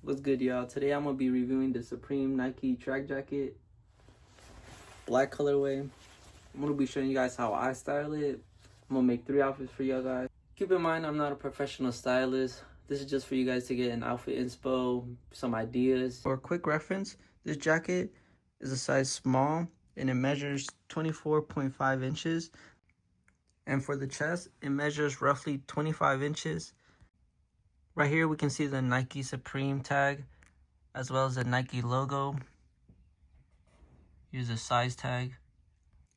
What's good, y'all? Today I'm gonna be reviewing the Supreme Nike track jacket, black colorway. I'm gonna be showing you guys how I style it. I'm gonna make 3 outfits for y'all guys. Keep in mind, I'm not a professional stylist. This is just for you guys to get an outfit inspo, some ideas. For a quick reference, this jacket is a size small and it measures 24.5 inches. And for the chest, it measures roughly 25 inches. Right here, we can see the Nike Supreme tag, as well as the Nike logo. Here's the size tag.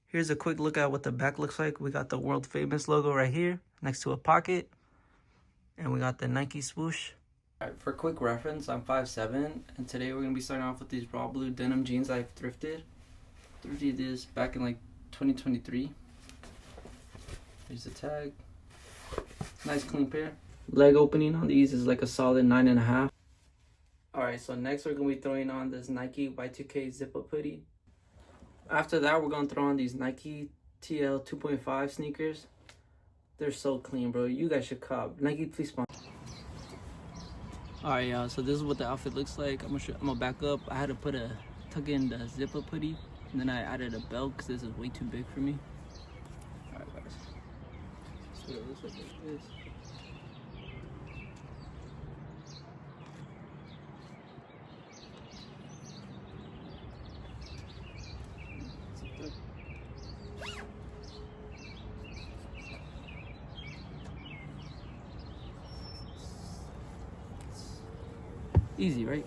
Here's a quick look at what the back looks like. We got the world famous logo right here, next to a pocket. And we got the Nike swoosh. Alright, for quick reference, I'm 5'7", and today we're going to be starting off with these raw blue denim jeans I've thrifted. Thrifted this back in like 2023. Here's the tag. Nice clean pair. Leg opening on these is like a solid 9.5. Alright, so next we're going to be throwing on this Nike Y2K zip-up hoodie. After that, we're going to throw on these Nike TL 2.5 sneakers. They're so clean, bro. You guys should cop. Nike, please sponsor. Alright, y'all, so this is what the outfit looks like. I'm gonna back up. I had to tuck in the zip-up hoodie, and then I added a belt because this is way too big for me. Alright, guys. This is what it looks like this. Easy, right?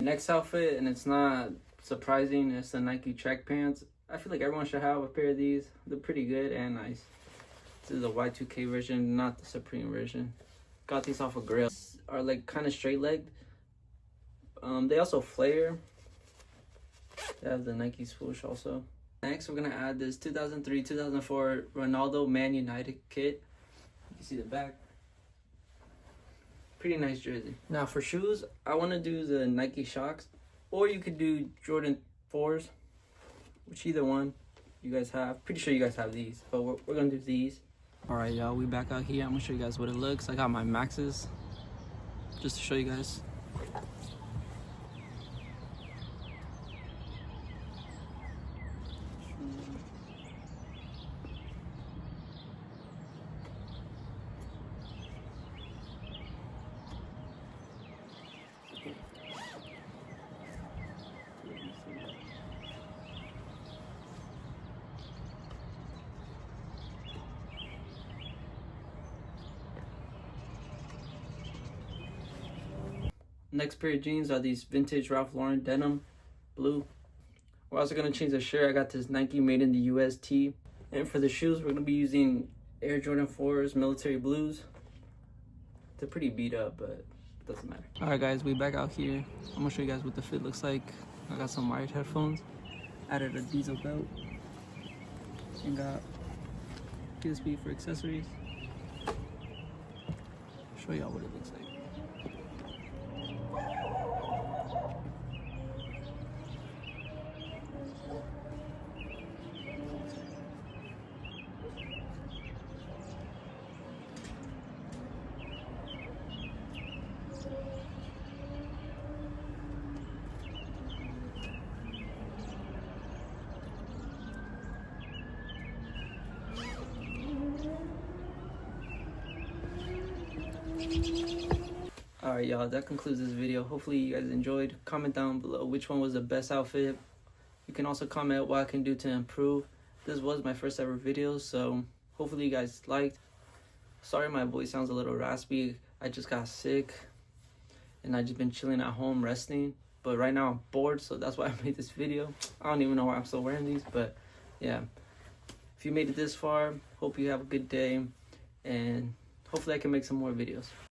Next outfit, and it's not surprising, it's the Nike track pants. I feel like everyone should have a pair of these. They're pretty good and nice. This is the Y2K version, not the Supreme version. Got these off of Grail. Are like kind of straight legged. They also flare. They have the Nike swoosh also. Next, we're gonna add this 2003-2004 Ronaldo Man United kit. You can see the back. Pretty nice jersey. Now for shoes, I want to do the Nike Shocks, or you could do Jordan 4s, which either one you guys have. Pretty sure you guys have these, but we're gonna do these. All right, y'all, we back out here. I'm gonna show you guys what it looks. I got my Maxes, just to show you guys. Next pair of jeans are these vintage Ralph Lauren denim blue. We're also going to change the shirt. I got this Nike made in the US tee. And for the shoes, we're going to be using Air Jordan 4s military blues. They're pretty beat up, but it doesn't matter. Alright guys, we back out here. I'm going to show you guys what the fit looks like. I got some wired headphones. Added a diesel belt. And got USB for accessories. Show y'all what it looks like. Alright, y'all, that concludes this video. Hopefully you guys enjoyed. Comment down below which one was the best outfit. You can also comment what I can do to improve. This was my first ever video, so hopefully you guys liked. Sorry my voice sounds a little raspy. I just got sick and I just been chilling at home resting, but right now I'm bored, so that's why I made this video. I don't even know why I'm still wearing these, but yeah, if you made it this far, hope you have a good day, and hopefully I can make some more videos.